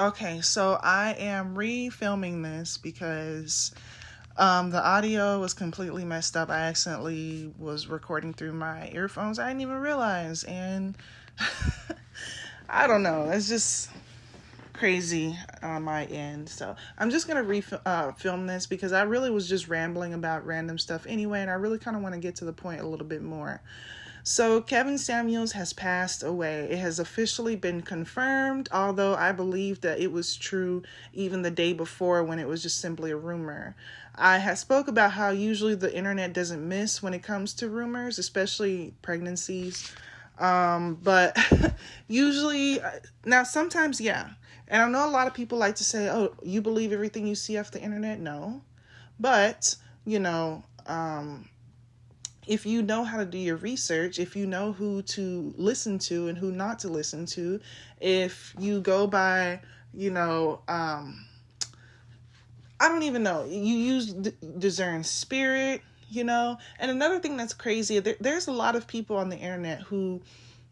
Okay, so I am refilming this because the audio was completely messed up. I accidentally was recording through my earphones. I didn't even realize, and I don't know. It's just crazy on my end. So I'm just gonna film this because I really was just rambling about random stuff anyway, and I really kind of want to get to the point a little bit more. So, Kevin Samuels has passed away. It has officially been confirmed, although I believe that it was true even the day before when it was just simply a rumor. I had spoke about how usually the internet doesn't miss when it comes to rumors, especially pregnancies. But usually, now sometimes, yeah. And I know a lot of people like to say, oh, you believe everything you see off the internet? No. But, if you know how to do your research, if you know who to listen to and who not to listen to, if you go by, I don't even know, you use discern spirit, And another thing that's crazy, there's a lot of people on the internet who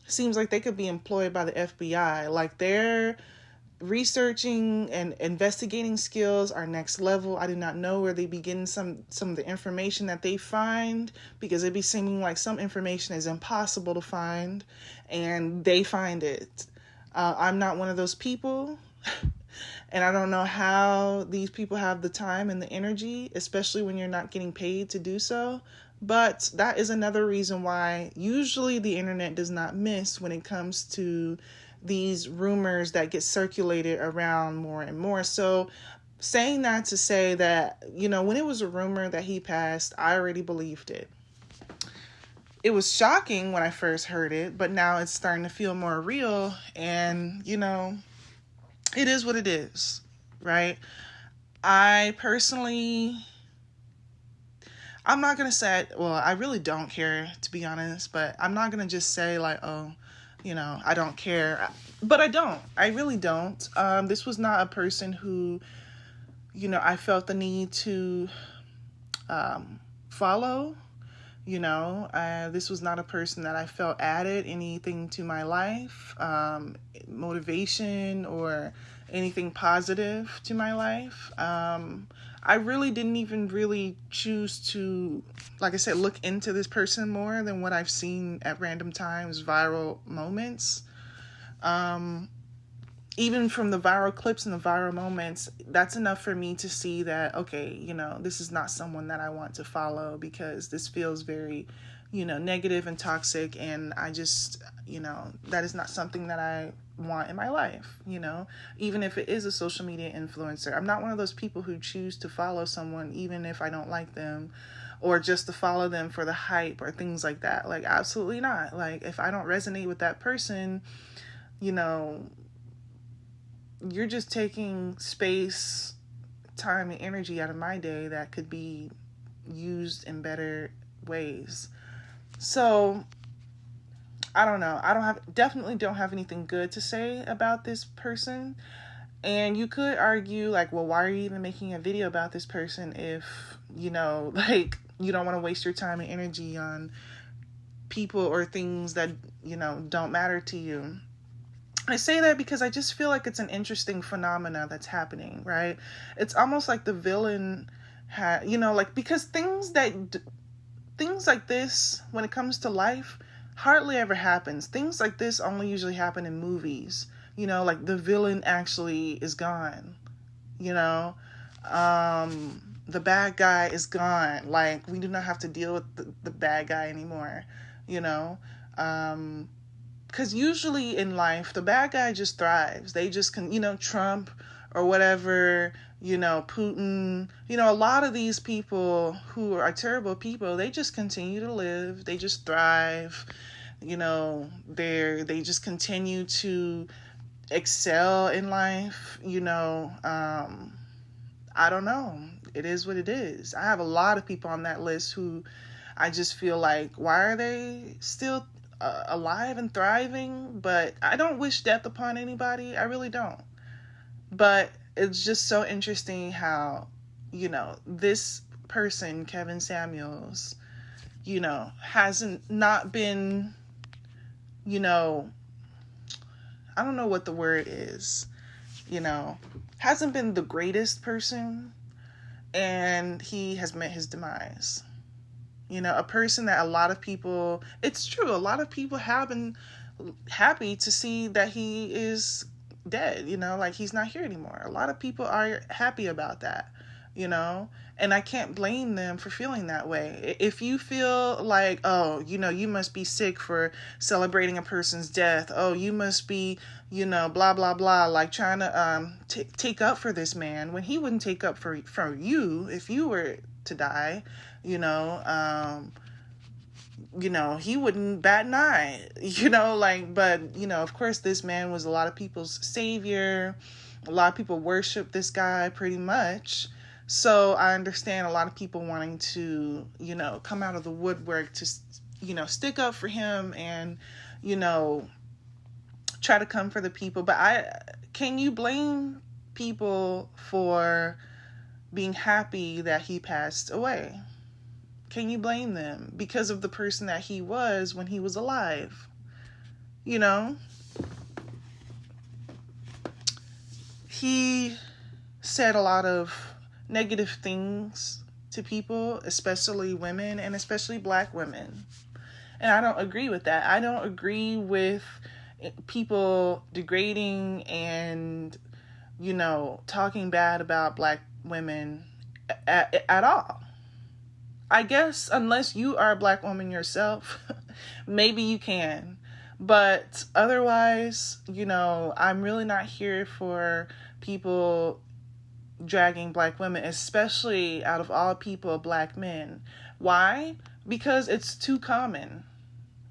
seems like they could be employed by the FBI. Like they're researching and investigating skills are next level. I do not know where they begin some of the information that they find, because it'd be seeming like some information is impossible to find and they find it. I'm not one of those people. And I don't know how these people have the time and the energy, especially when you're not getting paid to do so. But that is another reason why usually the internet does not miss when it comes to these rumors that get circulated around more and more. So saying that to say that, when it was a rumor that he passed, I already believed it. It was shocking when I first heard it, but now it's starting to feel more real. And, it is what it is, right? I personally, I'm not going to say, well, I really don't care, to be honest, but I'm not going to just say like, oh, I don't care. But I don't. I really don't. This was not a person who, I felt the need to follow. This was not a person that I felt added anything to my life, motivation or anything positive to my life. I really didn't even really choose to, like I said, look into this person more than what I've seen at random times, viral moments. Even from the viral clips and the viral moments, that's enough for me to see that, okay, this is not someone that I want to follow, because this feels very, negative and toxic. And I just, that is not something that I want in my life, even if it is a social media influencer. I'm not one of those people who choose to follow someone, even if I don't like them, or just to follow them for the hype or things like that. Like, absolutely not. Like, if I don't resonate with that person, you're just taking space, time, and energy out of my day that could be used in better ways. So, I don't know. Definitely don't have anything good to say about this person. And you could argue, like, well, why are you even making a video about this person if, like, you don't want to waste your time and energy on people or things that, don't matter to you. I say that because I just feel like it's an interesting phenomena that's happening, right? It's almost like the villain because things like this, when it comes to life, hardly ever happens. Things like this only usually happen in movies. Like the villain actually is gone. The bad guy is gone. Like, we do not have to deal with the bad guy anymore. Because usually in life, the bad guy just thrives. They just can, Trump or whatever, Putin, a lot of these people who are terrible people, they just continue to live. They just thrive. They just continue to excel in life. I don't know. It is what it is. I have a lot of people on that list who I just feel like, why are they still alive and thriving? But I don't wish death upon anybody. I really don't. But it's just so interesting how, this person, Kevin Samuels, hasn't not been, I don't know what the word is. you know, hasn't been the greatest person, and he has met his demise. You know, a person that a lot of people, it's true, a lot of people have been happy to see that he is dead, you know, like he's not here anymore. A lot of people are happy about that, you know, and I can't blame them for feeling that way. If you feel like, oh, you know, you must be sick for celebrating a person's death, oh, you must be, you know, blah blah blah, like trying to take up for this man when he wouldn't take up for you if you were to die, you know. You know, he wouldn't bat an eye, you know, like, but, you know, of course, this man was a lot of people's savior. A lot of people worship this guy pretty much. So I understand a lot of people wanting to, you know, come out of the woodwork to, you know, stick up for him and, you know, try to come for the people. But can you blame people for being happy that he passed away? Can you blame them because of the person that he was when he was alive? You know? He said a lot of negative things to people, especially women, and especially black women. And I don't agree with that. I don't agree with people degrading and, you know, talking bad about black women at all. I guess unless you are a black woman yourself, maybe you can. But otherwise, you know, I'm really not here for people dragging black women, especially out of all people, black men. Why? Because it's too common.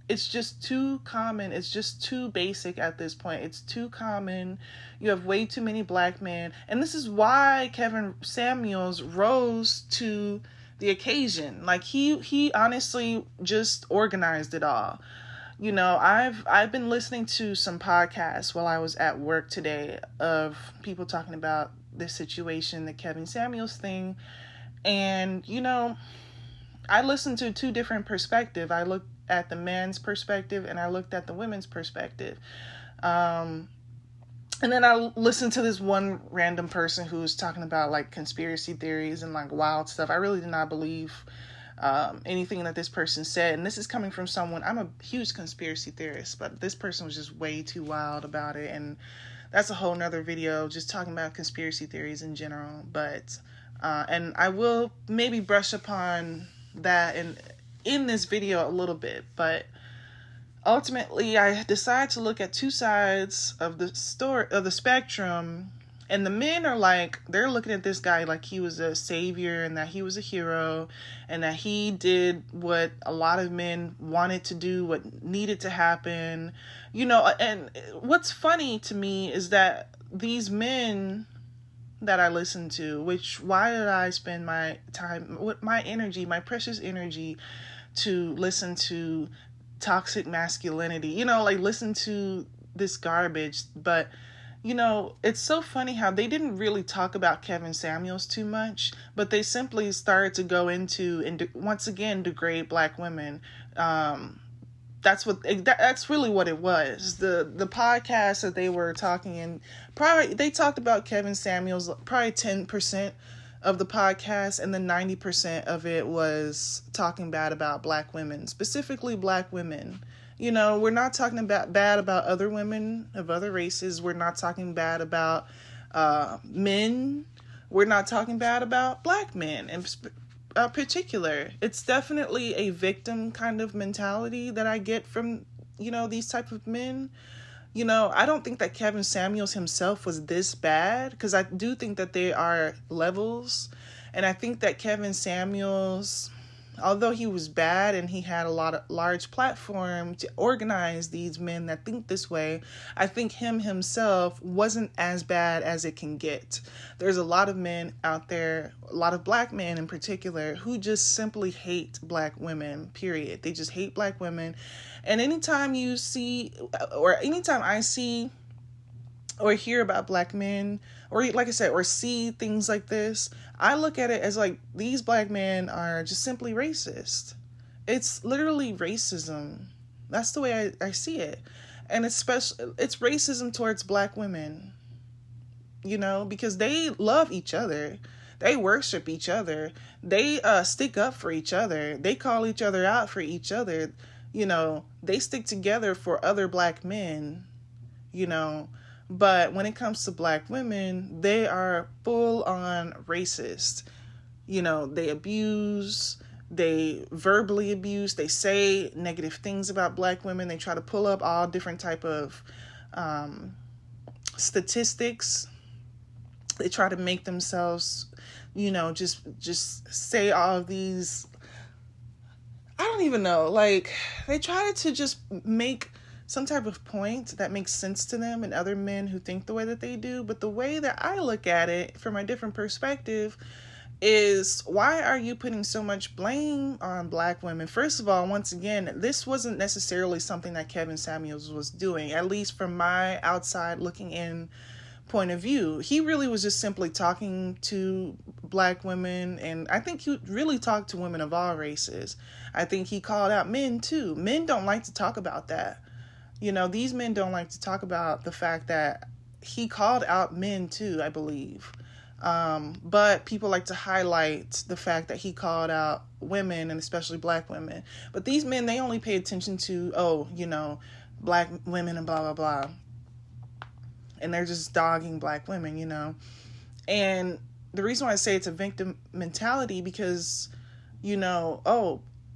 It's just too common. It's just too basic at this point. It's too common. You have way too many black men. And this is why Kevin Samuels rose to the occasion. Like he honestly just organized it all. You know, I've been listening to some podcasts while I was at work today of people talking about this situation, the Kevin Samuels thing. And, you know, I listened to two different perspectives. I looked at the man's perspective and I looked at the women's perspective. And then I listened to this one random person who was talking about like conspiracy theories and like wild stuff. I really did not believe anything that this person said. And this is coming from someone, I'm a huge conspiracy theorist, but this person was just way too wild about it. And that's a whole nother video just talking about conspiracy theories in general. But, and I will maybe brush upon that in this video a little bit, but ultimately, I decided to look at two sides of the story of the spectrum, and the men are like, they're looking at this guy like he was a savior and that he was a hero and that he did what a lot of men wanted to do, what needed to happen, you know. And what's funny to me is that these men that I listen to, which why did I spend my time, with my energy, my precious energy, to listen to toxic masculinity, you know, like listen to this garbage. But, you know, it's so funny how they didn't really talk about Kevin Samuels too much, but they simply started to go into and once again degrade black women. That's really what it was. The podcast that they were talking in, probably they talked about Kevin Samuels probably 10% of the podcast, and then 90% of it was talking bad about black women, specifically black women. You know, we're not talking about bad about other women of other races. We're not talking bad about men. We're not talking bad about black men in particular. It's definitely a victim kind of mentality that I get from, you know, these type of men. You know, I don't think that Kevin Samuels himself was this bad, because I do think that there are levels. And I think that Kevin Samuels, although he was bad and he had a large platform to organize these men that think this way, I think himself wasn't as bad as it can get. There's a lot of men out there, a lot of black men in particular, who just simply hate black women, period. They just hate black women. And anytime you see, or anytime I see or hear about black men, or like I said, or see things like this, I look at it as like, these black men are just simply racist. It's literally racism. That's the way I see it. And it's racism towards black women. because they love each other. They worship each other. They stick up for each other. They call each other out for each other. They stick together for other black men, you know. But when it comes to black women, they are full on racist. They abuse, they verbally abuse, they say negative things about black women. They try to pull up all different type of statistics. They try to make themselves, just say all of these. I don't even know. Like, they try to just make some type of point that makes sense to them and other men who think the way that they do. But the way that I look at it from a different perspective is, why are you putting so much blame on black women? First of all, once again, this wasn't necessarily something that Kevin Samuels was doing, at least from my outside looking in point of view. He really was just simply talking to black women, and I think he really talked to women of all races. I think he called out men too. Men don't like to talk about that. These men don't like to talk about the fact that he called out men too, I believe. But people like to highlight the fact that he called out women, and especially black women. But these men, they only pay attention to, black women and blah, blah, blah. And they're just dogging black women, And the reason why I say it's a victim mentality, because,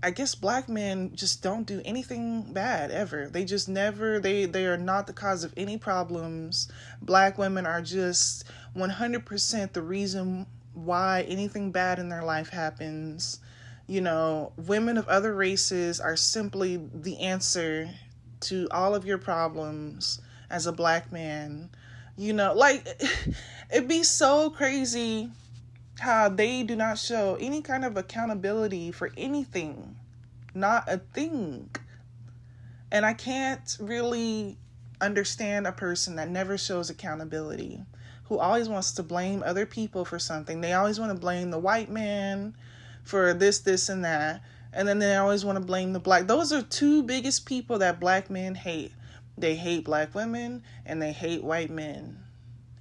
I guess black men just don't do anything bad ever. They just never, they are not the cause of any problems. Black women are just 100% the reason why anything bad in their life happens. Women of other races are simply the answer to all of your problems as a black man. Like, it'd be so crazy how they do not show any kind of accountability for anything. Not a thing. And I can't really understand a person that never shows accountability, who always wants to blame other people for something. They always want to blame the white man for this, and that. And then they always want to blame the black. Those are two biggest people that black men hate. They hate black women, and they hate white men.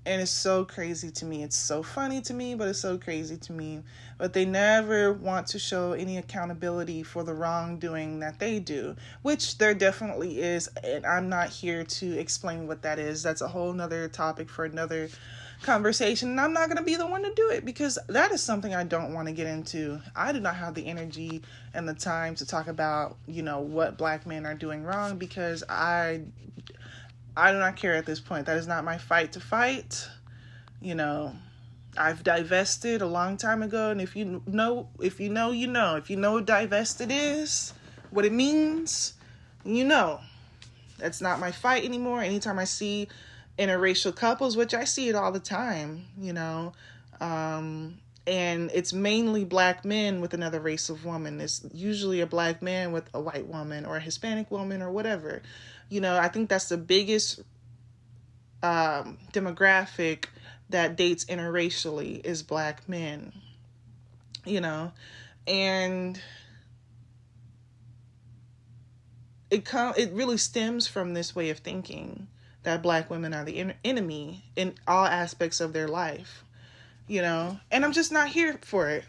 And it's so crazy to me. It's so funny to me, but it's so crazy to me. But they never want to show any accountability for the wrongdoing that they do, which there definitely is. And I'm not here to explain what that is. That's a whole nother topic for another conversation. And I'm not going to be the one to do it, because that is something I don't want to get into. I do not have the energy and the time to talk about, what black men are doing wrong, because I do not care at this point. That is not my fight to fight. I've divested a long time ago, and if you know what divested is, what it means, that's not my fight anymore. Anytime I see interracial couples, which I see it all the time, and it's mainly black men with another race of woman. It's usually a black man with a white woman or a Hispanic woman or whatever. I think that's the biggest demographic that dates interracially is black men, and it really stems from this way of thinking that black women are the enemy in all aspects of their life, and I'm just not here for it.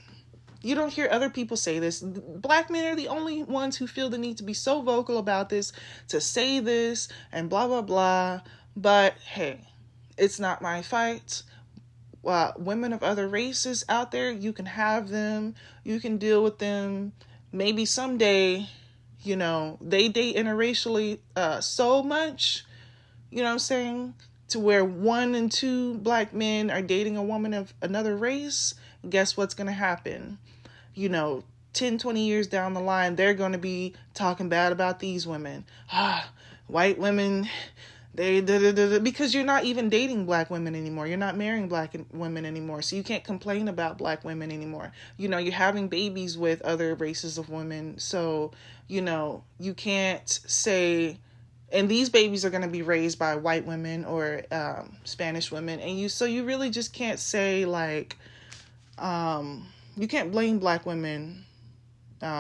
You don't hear other people say this. Black men are the only ones who feel the need to be so vocal about this, to say this, and blah, blah, blah. But hey, it's not my fight. Women of other races out there, you can have them. You can deal with them. Maybe someday, they date interracially so much, what I'm saying, to where 1 and 2 black men are dating a woman of another race. Guess what's going to happen? 10, 20 years down the line, they're going to be talking bad about these women. White women, because you're not even dating black women anymore. You're not marrying black women anymore. So you can't complain about black women anymore. You're having babies with other races of women. So, you can't say, and these babies are going to be raised by white women or Spanish women. And you really just can't say, like, you can't blame black women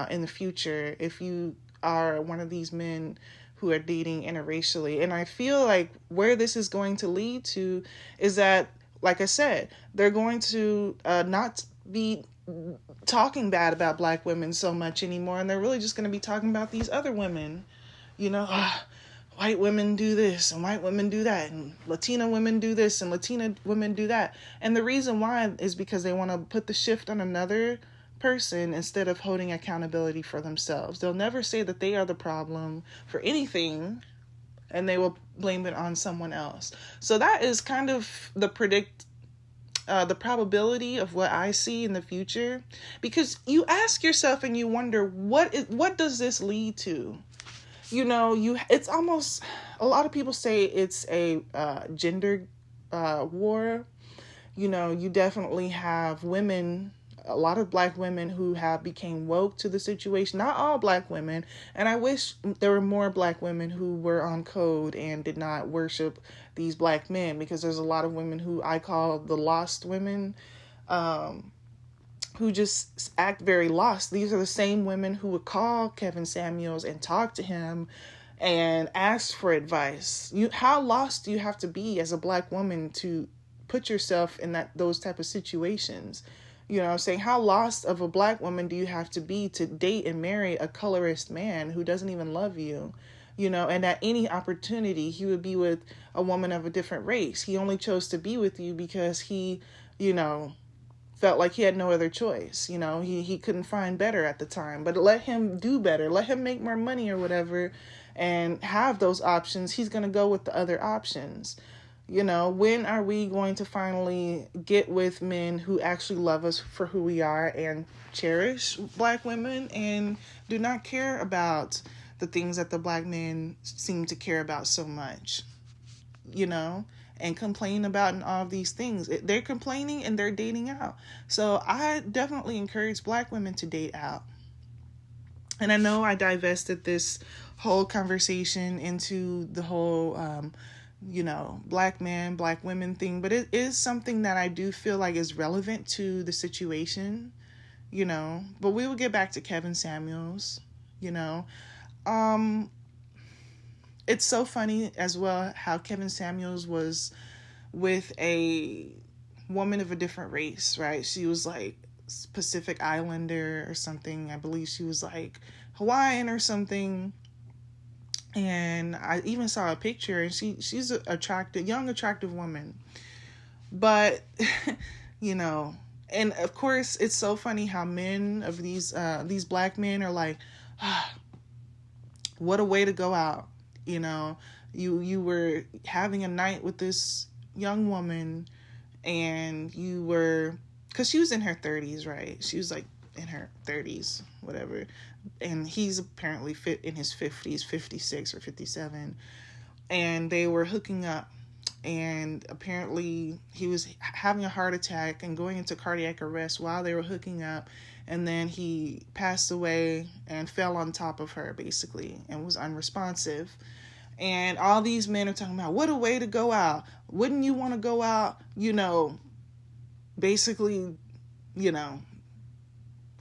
in the future if you are one of these men who are dating interracially. And I feel like where this is going to lead to is that like I said, they're going to not be talking bad about black women so much anymore, and they're really just going to be talking about these other women. You know, white women do this and white women do that, and Latina women do this and Latina women do that. And the reason why is because they want to put the shift on another person instead of holding accountability for themselves. They'll never say that they are the problem for anything, and they will blame it on someone else. So that is kind of the probability of what I see in the future, because you ask yourself and you wonder what does this lead to? You know, it's almost, a lot of people say it's a gender war. You know, you definitely have women, a lot of black women who have became woke to the situation. Not all black women, and I wish there were more black women who were on code and did not worship these black men, because there's a lot of women who I call the lost women, who just act very lost. These are the same women who would call Kevin Samuels and talk to him and ask for advice. How lost do you have to be as a black woman to put yourself in those type of situations? You know what I'm saying? How lost of a black woman do you have to be to date and marry a colorist man who doesn't even love you? You know, and at any opportunity, he would be with a woman of a different race. He only chose to be with you because he, you know, felt like he had no other choice. You know, he couldn't find better at the time, but let him do better. Let him make more money or whatever and have those options. He's going to go with the other options. You know, when are we going to finally get with men who actually love us for who we are and cherish black women and do not care about the things that the black men seem to care about so much, you know, and complain about and all of these things? They're complaining and they're dating out. So I definitely encourage black women to date out. And I know I divested this whole conversation into the whole, you know, black man, black women thing, but it is something that I do feel like is relevant to the situation, you know. But we will get back to Kevin Samuels, you know. It's so funny as well how Kevin Samuels was with a woman of a different race, right? She was like Pacific Islander or something. I believe she was like Hawaiian or something. And I even saw a picture, and she's an attractive, young, attractive woman. But, you know, and of course, it's so funny how men of these black men are like, what a way to go out. You know, you were having a night with this young woman, and you were, because she was in her 30s, right? She was like in her 30s, whatever. And he's apparently fit in his 50s, 56 or 57. And they were hooking up. And apparently he was having a heart attack and going into cardiac arrest while they were hooking up. And then he passed away and fell on top of her, basically, and was unresponsive. And all these men are talking about, what a way to go out. Wouldn't you want to go out, you know, basically, you know,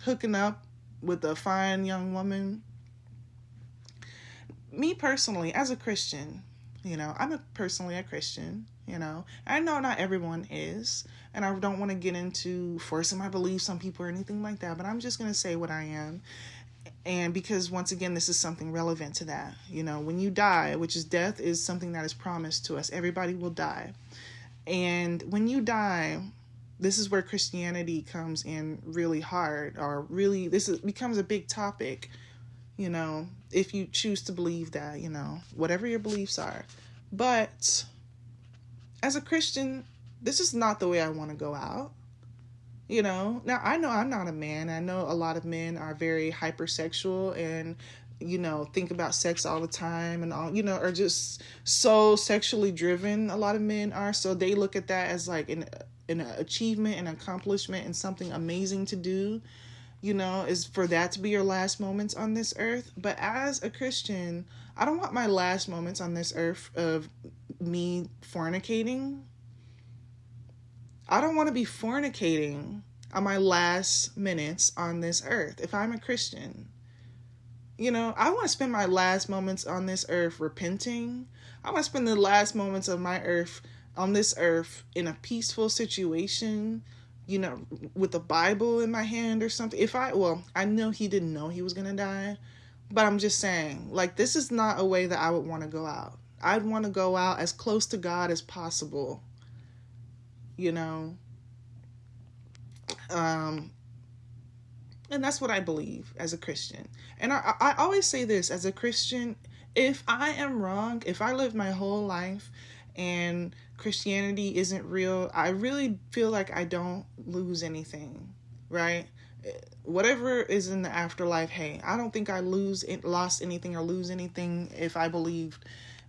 hooking up with a fine young woman? Me personally, as a Christian, you know, I'm personally a Christian, you know. I know not everyone is, and I don't want to get into forcing my beliefs on people or anything like that, but I'm just going to say what I am. And because, once again, this is something relevant to that. You know, when you die, which is death is something that is promised to us. Everybody will die. And when you die, this is where Christianity comes in really hard, or really, becomes a big topic, you know, if you choose to believe that, you know, whatever your beliefs are. But as a Christian, this is not the way I want to go out. You know, now I know I'm not a man. I know a lot of men are very hypersexual and, you know, think about sex all the time and all, you know, are just so sexually driven. A lot of men are. So they look at that as like an achievement, an accomplishment, and something amazing to do, you know, is for that to be your last moments on this earth. But as a Christian, I don't want my last moments on this earth of me fornicating. I don't want to be fornicating on my last minutes on this earth if I'm a Christian. You know, I want to spend my last moments on this earth repenting. I want to spend the last moments of my earth on this earth in a peaceful situation, you know, with the Bible in my hand or something. I know he didn't know he was going to die, but I'm just saying, like, this is not a way that I would want to go out. I'd want to go out as close to God as possible, you know. Um, and that's what I believe as a Christian. And I always say this as a Christian: if I am wrong, if I live my whole life and Christianity isn't real, I really feel like I don't lose anything, right? Whatever is in the afterlife, hey, I don't think I lost anything or lose anything if I believed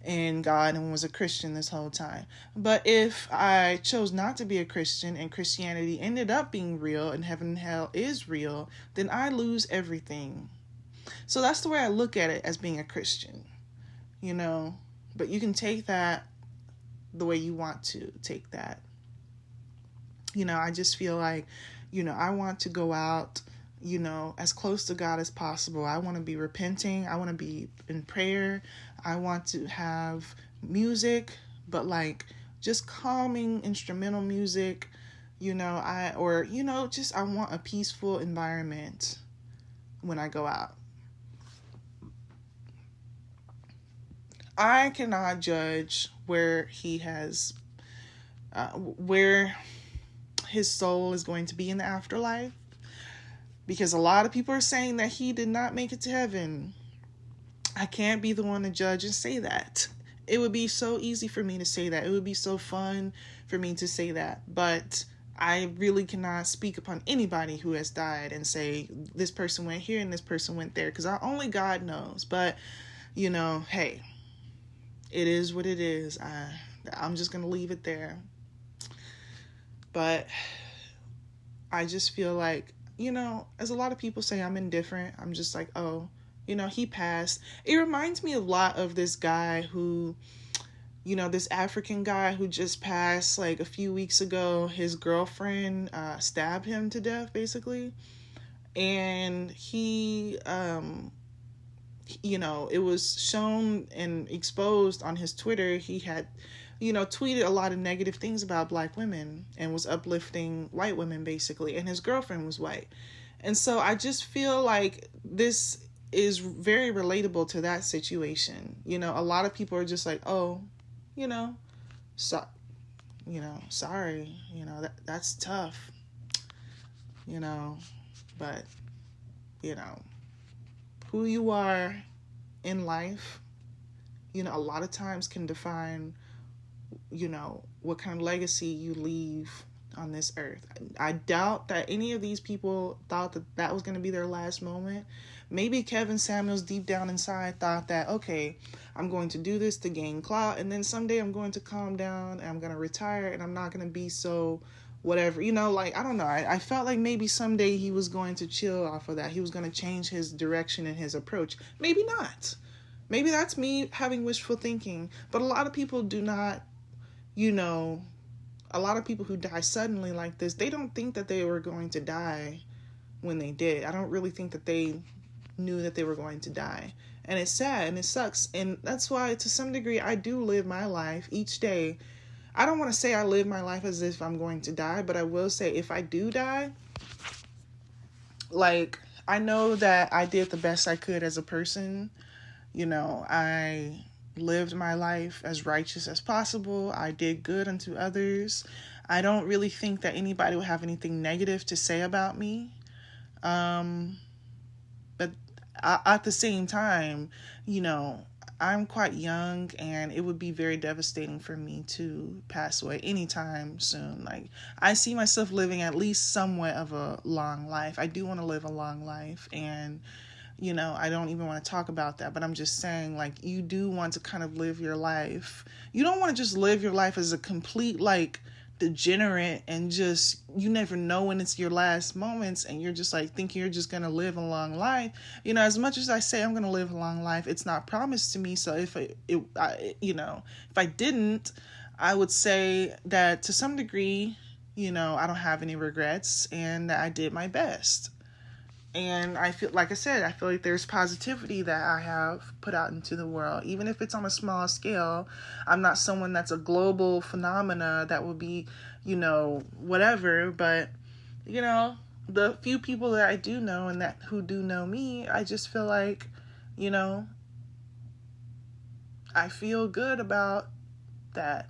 in God and was a Christian this whole time. But if I chose not to be a Christian and Christianity ended up being real and heaven and hell is real, then I lose everything. So that's the way I look at it as being a Christian, you know. But you can take that the way you want to take that. You know, I just feel like, you know, I want to go out, you know, as close to God as possible. I want to be repenting. I want to be in prayer. I want to have music, but like just calming instrumental music, you know, I want a peaceful environment when I go out. I cannot judge where where his soul is going to be in the afterlife, because a lot of people are saying that he did not make it to heaven. I can't be the one to judge and say that. It would be so easy for me to say that. It would be so fun for me to say that. But I really cannot speak upon anybody who has died and say this person went here and this person went there, because only God knows. But, you know, hey, it is what it is. I'm just going to leave it there. But I just feel like, you know, as a lot of people say, I'm indifferent. I'm just like, oh, you know, he passed. It reminds me a lot of this guy who, you know, this African guy who just passed like a few weeks ago. His girlfriend stabbed him to death, basically. And he, you know, it was shown and exposed on his Twitter. He had, you know, tweeted a lot of negative things about black women and was uplifting white women, basically. And his girlfriend was white. And so I just feel like this is very relatable to that situation. You know, a lot of people are just like, oh, you know, sorry, you know, that's tough, you know, but, you know, who you are in life, you know, a lot of times can define, you know, what kind of legacy you leave on this earth. I doubt that any of these people thought that that was going to be their last moment. Maybe Kevin Samuels deep down inside thought that, okay, I'm going to do this to gain clout, and then someday I'm going to calm down and I'm going to retire and I'm not going to be so whatever, you know, like, I don't know. I felt like maybe someday he was going to chill off of that. He was going to change his direction and his approach. Maybe not. Maybe that's me having wishful thinking. But a lot of people do not, you know, a lot of people who die suddenly like this, they don't think that they were going to die when they did. I don't really think that they knew that they were going to die. And it's sad and it sucks. And that's why, to some degree, I do live my life each day. I don't want to say I live my life as if I'm going to die, but I will say if I do die, like, I know that I did the best I could as a person. You know, I lived my life as righteous as possible. I did good unto others. I don't really think that anybody would have anything negative to say about me. But at the same time, you know, I'm quite young and it would be very devastating for me to pass away anytime soon. Like, I see myself living at least somewhat of a long life. I do want to live a long life, and, you know, I don't even want to talk about that, but I'm just saying, like, you do want to kind of live your life. You don't want to just live your life as a complete, like, degenerate and just, you never know when it's your last moments and you're just like thinking you're just going to live a long life. You know, as much as I say I'm going to live a long life, it's not promised to me. So if if I didn't, I would say that to some degree, you know, I don't have any regrets and that I did my best. And I feel, like I said, I feel like there's positivity that I have put out into the world, even if it's on a small scale. I'm not someone that's a global phenomena that will be, whatever. But, the few people that I do know and that who do know me, I just feel like, you know, I feel good about that.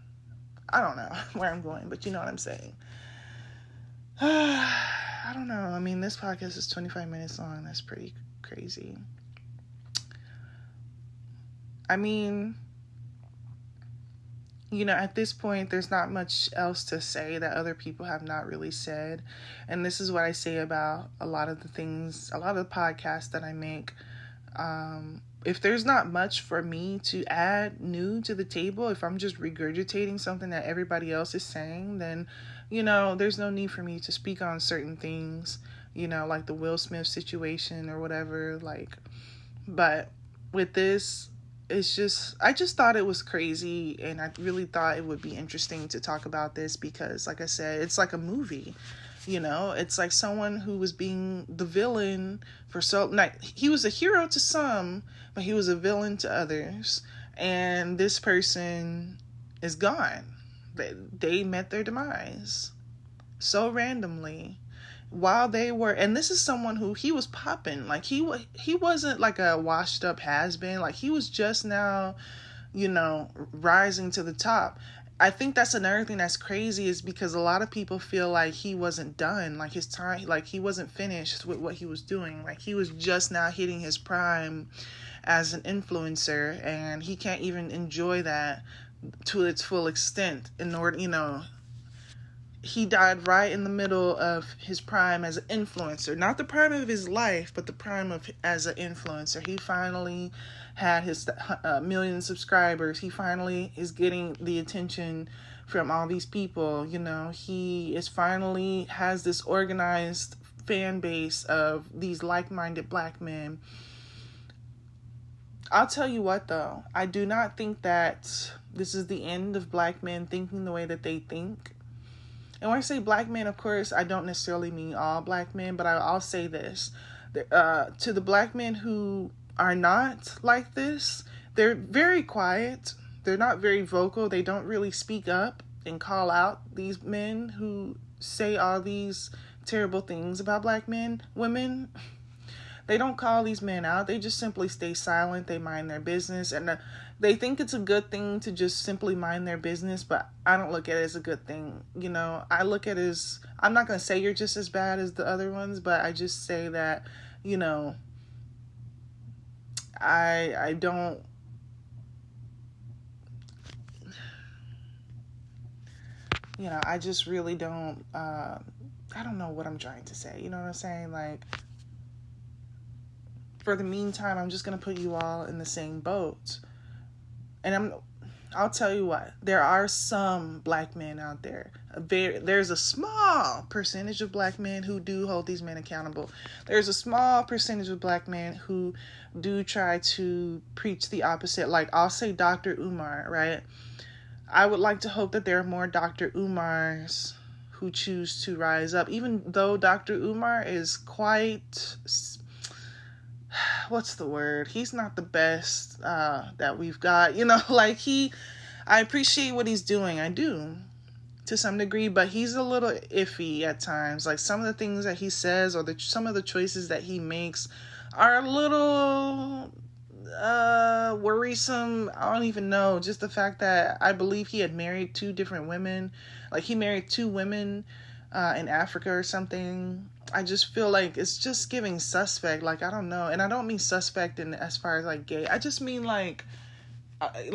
I don't know where I'm going, but you know what I'm saying. I don't know. I mean, this podcast is 25 minutes long. That's pretty crazy. I mean, at this point, there's not much else to say that other people have not really said. And this is what I say about a lot of the things, a lot of the podcasts that I make. If there's not much for me to add new to the table, if I'm just regurgitating something that everybody else is saying, then, there's no need for me to speak on certain things, like the Will Smith situation or whatever. But with this, I just thought it was crazy, and I really thought it would be interesting to talk about this because, like I said, it's like a movie. It's like someone who was being the villain for he was a hero to some, but he was a villain to others. And this person is gone. They met their demise so randomly while they were, and this is someone who he was popping. Like he wasn't like a washed up has-been. Like he was just now, rising to the top. I think that's another thing that's crazy is because a lot of people feel like he wasn't done, like his time, like he wasn't finished with what he was doing. Like he was just now hitting his prime as an influencer, and he can't even enjoy that to its full extent in order, he died right in the middle of his prime as an influencer. Not the prime of his life, but the prime of as an influencer. He finally had his million subscribers. He finally is getting the attention from all these people. He is finally has this organized fan base of these like-minded black men. I'll tell you what, though. I do not think that this is the end of black men thinking the way that they think. And when I say black men, of course, I don't necessarily mean all black men, but I'll say this. To the black men who are not like this, they're very quiet. They're not very vocal. They don't really speak up and call out these men who say all these terrible things about black men, women. They don't call these men out. They just simply stay silent. They mind their business. And they think it's a good thing to just simply mind their business, but I don't look at it as a good thing. I look at it as, I'm not going to say you're just as bad as the other ones, but I just say that, I don't, I just really don't, I don't know what I'm trying to say. You know what I'm saying? Like, for the meantime, I'm just going to put you all in the same boat. And I'll tell you what, there are some black men out there. There's a small percentage of black men who do hold these men accountable. There's a small percentage of black men who do try to preach the opposite. Like, I'll say Dr. Umar, right? I would like to hope that there are more Dr. Umars who choose to rise up, even though Dr. Umar is quite, what's the word? He's not the best that we've got, I appreciate what he's doing. I do, to some degree, but he's a little iffy at times. Like, some of the things that he says or some of the choices that he makes are a little worrisome. I don't even know. Just the fact that I believe he had married 2 different women. Like, he married 2 women in Africa or something. I just feel like it's just giving suspect. Like, I don't know. And I don't mean suspect in as far as like gay. I just mean like I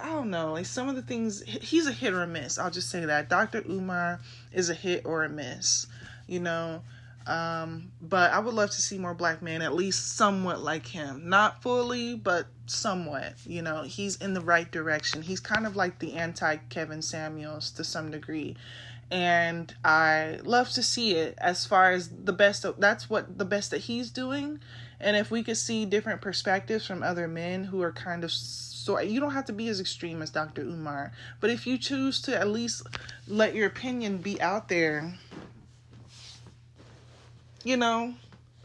don't know. Like, some of the things, he's a hit or a miss. I'll just say that. Dr. Umar is a hit or a miss, but I would love to see more black men, at least somewhat like him. Not fully, but somewhat. He's in the right direction. He's kind of like the anti-Kevin Samuels to some degree. And I love to see it as far as the best. That's what the best that he's doing. And if we could see different perspectives from other men who are kind of, so you don't have to be as extreme as Dr. Umar, but if you choose to at least let your opinion be out there,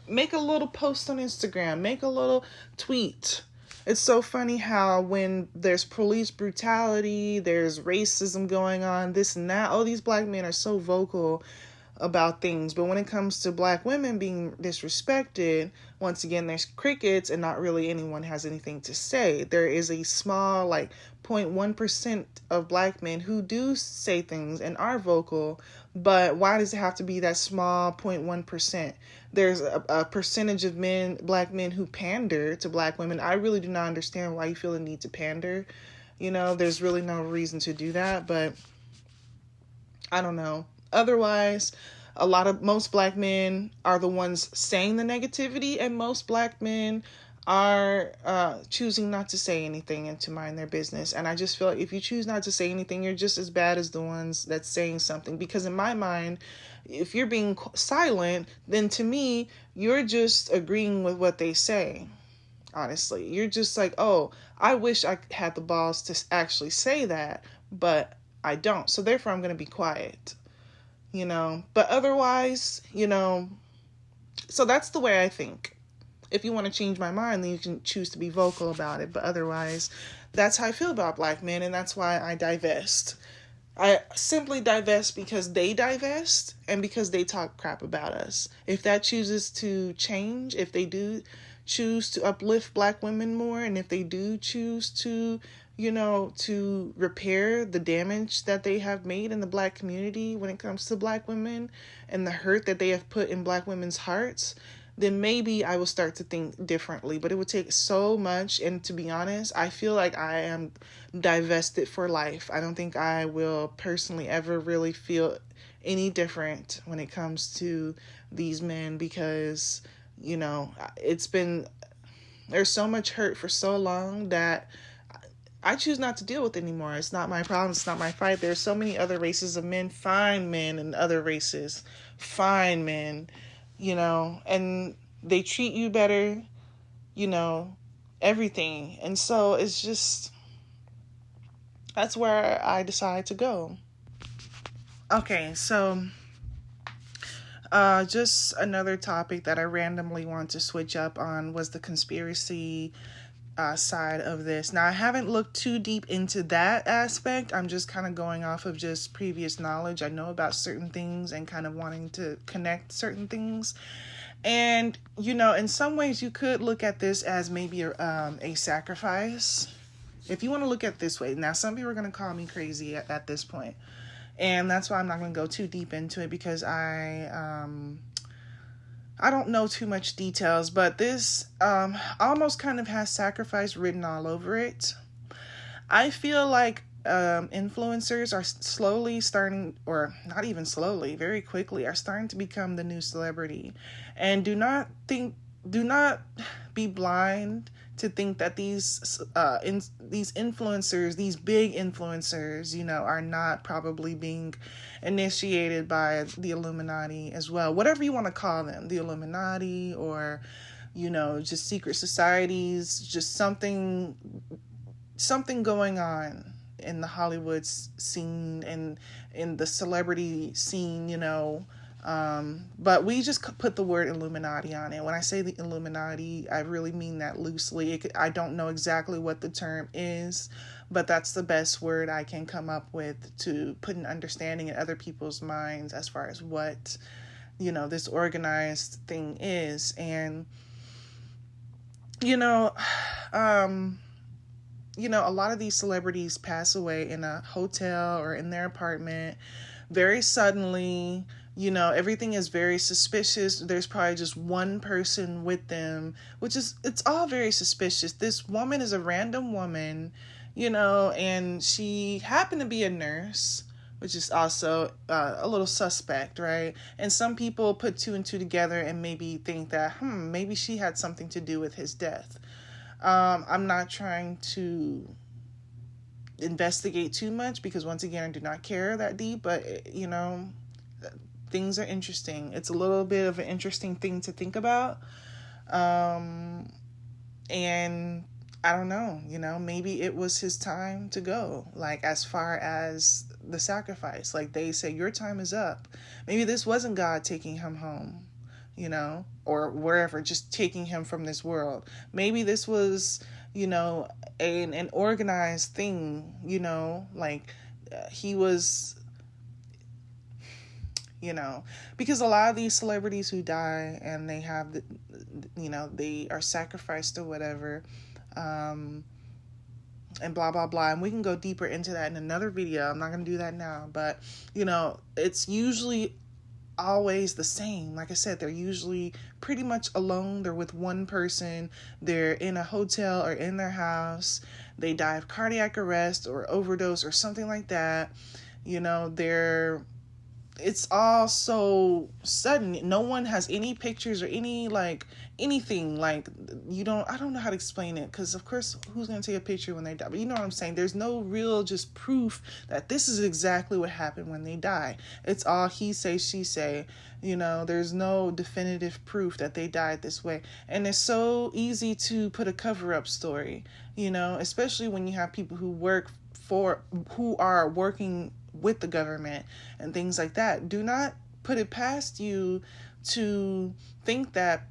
Make a little post on Instagram, make a little tweet. It's so funny how when there's police brutality, there's racism going on, this and that, oh, these black men are so vocal about things. But when it comes to black women being disrespected, once again, there's crickets and not really anyone has anything to say. There is a small, like 0.1% of black men who do say things and are vocal, but why does it have to be that small 0.1%? There's a percentage of men, black men, who pander to black women. I really do not understand why you feel the need to pander. You know, there's really no reason to do that, but I don't know. Otherwise, most black men are the ones saying the negativity, and most black men are choosing not to say anything and to mind their business. And I just feel like if you choose not to say anything, you're just as bad as the ones that's saying something. Because in my mind, if you're being silent, then to me, you're just agreeing with what they say. Honestly, you're just like, oh, I wish I had the balls to actually say that, but I don't. So therefore, I'm going to be quiet. But otherwise, so that's the way I think. If you want to change my mind, then you can choose to be vocal about it. But otherwise, that's how I feel about black men, and that's why I divest. I simply divest because they divest and because they talk crap about us. If that chooses to change, if they do choose to uplift black women more, and if they do choose to to repair the damage that they have made in the black community when it comes to black women and the hurt that they have put in black women's hearts, then maybe I will start to think differently. But it would take so much. And to be honest, I feel like I am divested for life. I don't think I will personally ever really feel any different when it comes to these men because, there's so much hurt for so long that I choose not to deal with anymore. It's not my problem. It's not my fight. There's so many other races of men, fine men, and other races, fine men, and they treat you better, everything. And so it's just, that's where I decide to go. Okay, so just another topic that I randomly want to switch up on was the conspiracy side of this. Now, I haven't looked too deep into that aspect. I'm just kind of going off of just previous knowledge. I know about certain things and kind of wanting to connect certain things. And, in some ways you could look at this as maybe a sacrifice. If you want to look at it this way. Now, some people are going to call me crazy at this point. And that's why I'm not going to go too deep into it because I don't know too much details, but this almost kind of has sacrifice written all over it. I feel like influencers are slowly starting, or not even slowly, very quickly, are starting to become the new celebrity. And do not be blind to think that these influencers, these big influencers, are not probably being initiated by the Illuminati as well. Whatever you want to call them, the Illuminati or, just secret societies, just something going on in the Hollywood scene and in the celebrity scene, but we just put the word Illuminati on it. When I say the Illuminati, I really mean that loosely. I don't know exactly what the term is, but that's the best word I can come up with to put an understanding in other people's minds as far as what, this organized thing is. And, a lot of these celebrities pass away in a hotel or in their apartment very suddenly. Everything is very suspicious. There's probably just one person with them, it's all very suspicious. This woman is a random woman, and she happened to be a nurse, which is also a little suspect, right? And some people put two and two together and maybe think that, maybe she had something to do with his death. I'm not trying to investigate too much because, once again, I do not care that deep, but, things are interesting. It's a little bit of an interesting thing to think about. And I don't know, maybe it was his time to go, like as far as the sacrifice. Like they say, your time is up. Maybe this wasn't God taking him home. or wherever, just taking him from this world. Maybe this was, an organized thing, like he was, because a lot of these celebrities who die and they have they are sacrificed or whatever, and blah blah blah, and we can go deeper into that in another video. I'm not going to do that now, but it's usually always the same. Like I said, they're usually pretty much alone. They're with one person. They're in a hotel or in their house. They die of cardiac arrest or overdose or something like that. It's all so sudden. No one has any pictures or any anything. I don't know how to explain it, because of course, who's going to take a picture when they die? But you know what I'm saying? There's no real just proof that this is exactly what happened when they die. It's all he say, she say. There's no definitive proof that they died this way. And it's so easy to put a cover-up story, especially when you have people who are working with the government and things like that. Do not put it past you to think that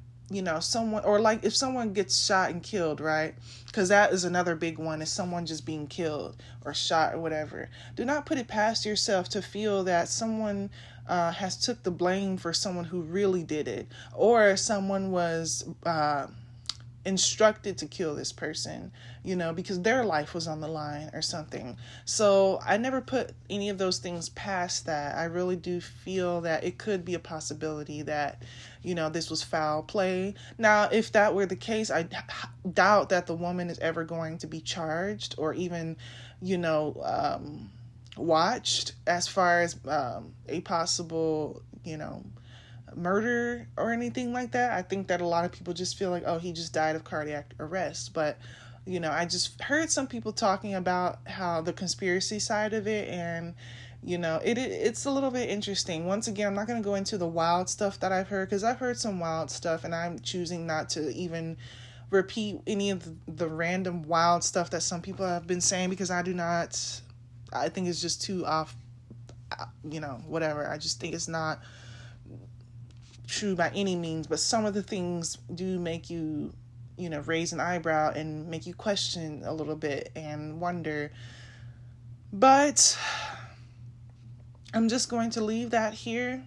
someone, or like if someone gets shot and killed, right? Because that is another big one, is someone just being killed or shot or whatever. Do not put it past yourself to feel that someone has took the blame for someone who really did it, or someone was instructed to kill this person, because their life was on the line or something. So I never put any of those things past that. I really do feel that it could be a possibility that, this was foul play. Now, if that were the case, I doubt that the woman is ever going to be charged or even, watched as far as a possible, murder or anything like that. I think that a lot of people just feel like, oh, he just died of cardiac arrest. But I just heard some people talking about how the conspiracy side of it, and it's a little bit interesting. Once again, I'm not going to go into the wild stuff that I've heard, because I've heard some wild stuff, and I'm choosing not to even repeat any of the random wild stuff that some people have been saying, because I think it's just too off, whatever. I just think it's not true by any means, but some of the things do make you, raise an eyebrow and make you question a little bit and wonder. But I'm just going to leave that here.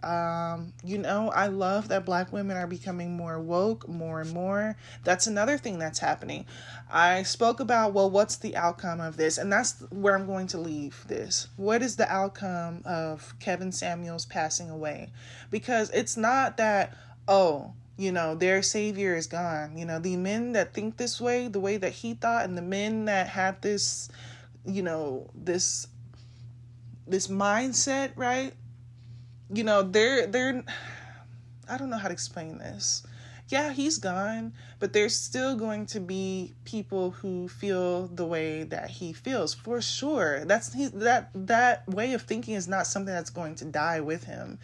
I love that Black women are becoming more woke, more and more. That's another thing that's happening. I spoke about, what's the outcome of this? And that's where I'm going to leave this. What is the outcome of Kevin Samuels passing away? Because it's not that, their savior is gone. The men that think this way, the way that he thought, and the men that had this, this mindset, right? They're I don't know how to explain this. Yeah, he's gone, but there's still going to be people who feel the way that he feels, for sure. That way of thinking is not something that's going to die with him.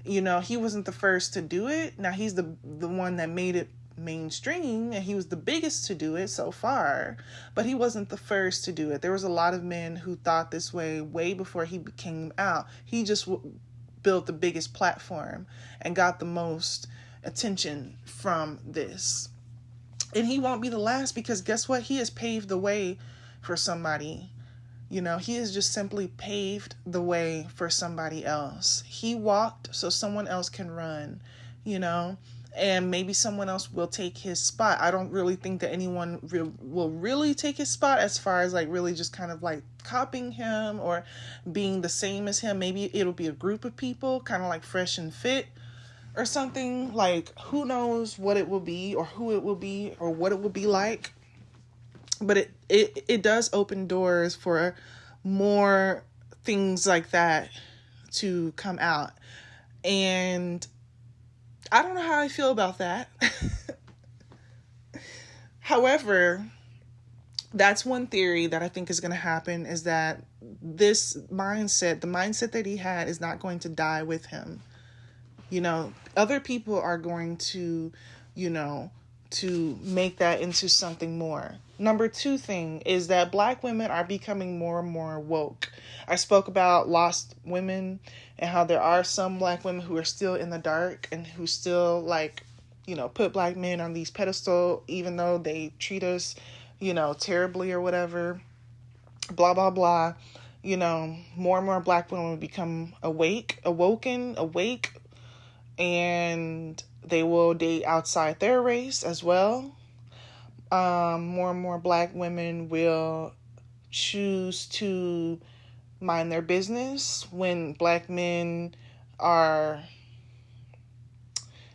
He wasn't the first to do it. Now he's the one that made it mainstream, and he was the biggest to do it so far, but he wasn't the first to do it. There was a lot of men who thought this way before he came out. He just built the biggest platform and got the most attention from this. And he won't be the last, because guess what? He has paved the way for somebody. He has just simply paved the way for somebody else. He walked so someone else can run, and maybe someone else will take his spot. I don't really think that anyone will really take his spot, as far as really just kind of copying him or being the same as him. Maybe it'll be a group of people, kind of like Fresh and Fit or something. Who knows what it will be, or who it will be, or what it will be like. But it does open doors for more things like that to come out. And I don't know how I feel about that. However, that's one theory that I think is going to happen, is that this mindset, the mindset that he had, is not going to die with him. Other people are going to, to make that into something more. Number two thing is that Black women are becoming more and more woke. I spoke about lost women and how there are some Black women who are still in the dark and who still, like, put Black men on these pedestal, even though they treat us, terribly or whatever. Blah, blah, blah. More and more Black women become awake, and they will date outside their race as well. More and more Black women will choose to mind their business when Black men are,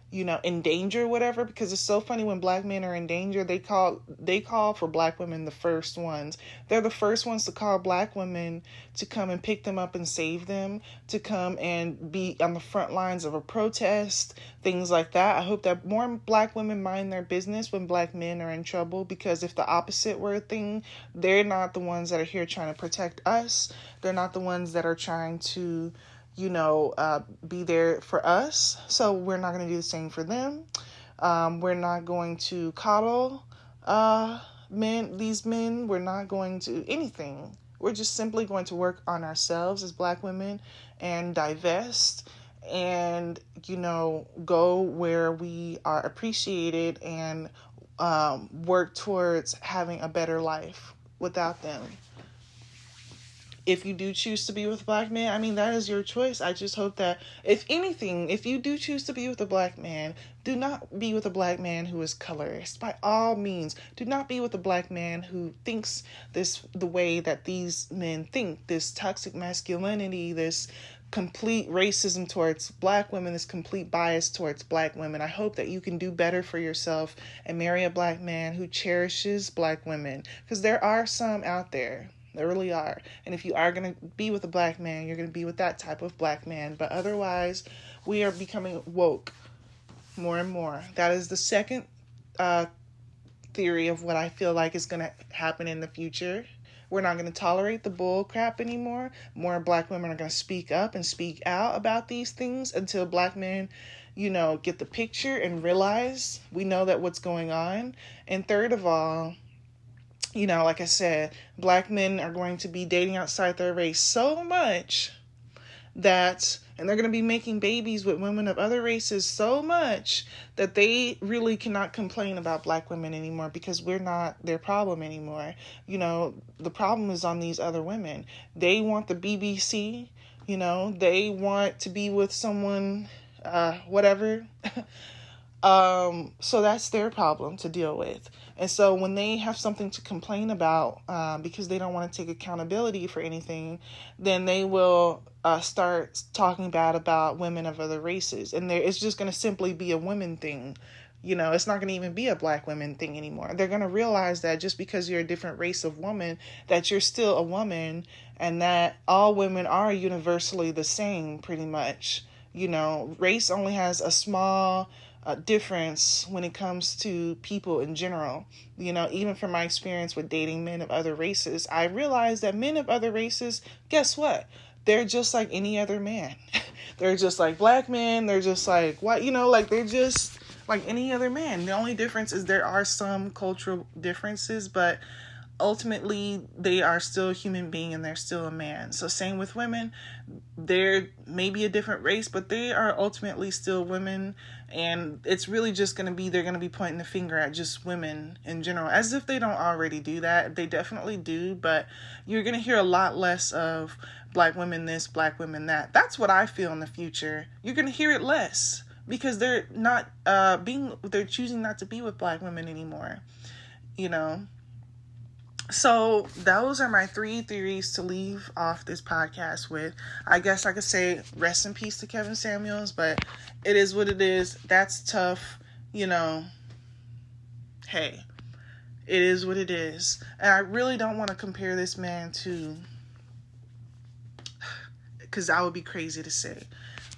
in danger or whatever, because it's so funny when Black men are in danger, they call for Black women the first ones. They're the first ones to call Black women to come and pick them up and save them, to come and be on the front lines of a protest, things like that. I hope that more Black women mind their business when Black men are in trouble, because if the opposite were a thing, they're not the ones that are here trying to protect us. They're not the ones that are trying to be there for us. So we're not going to do the same for them. We're not going to coddle these men. We're not going to anything. We're just simply going to work on ourselves as Black women and divest and, go where we are appreciated and work towards having a better life without them. If you do choose to be with a Black man, that is your choice. I just hope that, if anything, if you do choose to be with a Black man, do not be with a Black man who is colorist. By all means, do not be with a Black man who thinks the way that these men think, this toxic masculinity, this complete racism towards Black women, this complete bias towards Black women. I hope that you can do better for yourself and marry a Black man who cherishes Black women, because there are some out there. There really are. And if you are going to be with a Black man, you're going to be with that type of Black man. But otherwise, we are becoming woke more and more. That is the second theory of what I feel like is going to happen in the future. We're not going to tolerate the bull crap anymore. More Black women are going to speak up and speak out about these things until Black men, get the picture and realize we know that what's going on. And third of all, like I said, Black men are going to be dating outside their race so much and they're going to be making babies with women of other races so much that they really cannot complain about Black women anymore, because we're not their problem anymore. The problem is on these other women. They want the BBC, they want to be with someone, whatever. So that's their problem to deal with. And so when they have something to complain about, because they don't want to take accountability for anything, then they will start talking bad about women of other races. And it's just going to simply be a women thing. It's not going to even be a Black women thing anymore. They're going to realize that just because you're a different race of woman, that you're still a woman, and that all women are universally the same, pretty much. Race only has a small difference when it comes to people in general. Even from my experience with dating men of other races, I realized that men of other races, guess what? They're just like any other man. They're just like Black men. They're just like white, they're just like any other man. The only difference is there are some cultural differences, but ultimately they are still a human being and they're still a man. So same with women. They're maybe a different race, but they are ultimately still women. And it's really just going to be, they're going to be pointing the finger at just women in general, as if they don't already do that. They definitely do, but you're going to hear a lot less of Black women this, Black women that. That's what I feel in the future. You're going to hear it less, because they're not they're choosing not to be with Black women anymore. So those are my 3 theories to leave off this podcast with. I guess I could say rest in peace to Kevin Samuels, but it is what it is. That's tough. Hey, it is what it is. And I really don't want to compare this man to, because that would be crazy to say.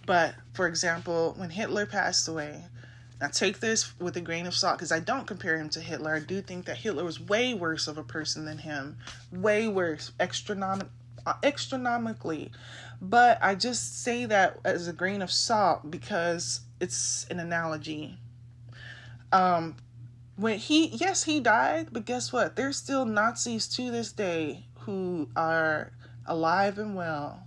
But for example, when Hitler passed away, now take this with a grain of salt, because I don't compare him to Hitler. I do think that Hitler was way worse of a person than him. Way worse, astronomically. But I just say that as a grain of salt because it's an analogy. Yes, he died, but guess what? There's still Nazis to this day who are alive and well.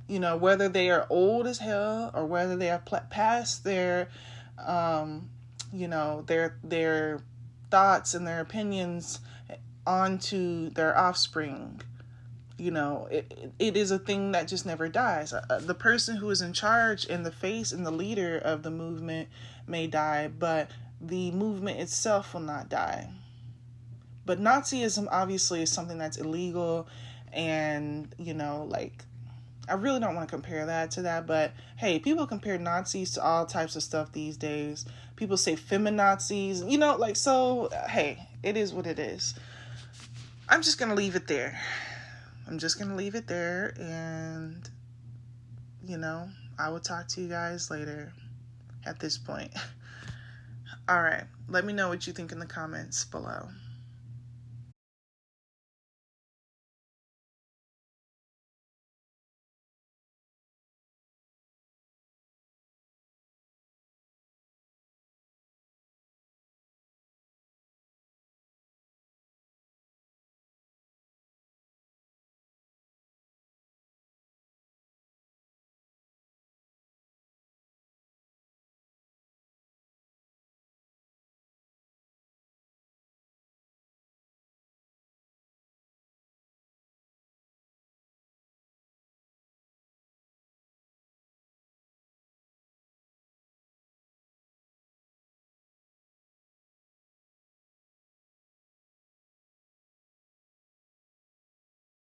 You know, whether they are old as hell or whether they are past their, their thoughts and their opinions onto their offspring. It is a thing that just never dies. The person who is in charge and the face and the leader of the movement may die, but the movement itself will not die. But Nazism obviously is something that's illegal, and I really don't want to compare that to that, but hey, people compare Nazis to all types of stuff these days. People say feminazis, so hey, it is what it is. I'm just gonna leave it there. And I will talk to you guys later at this point. All right, let me know what you think in the comments below.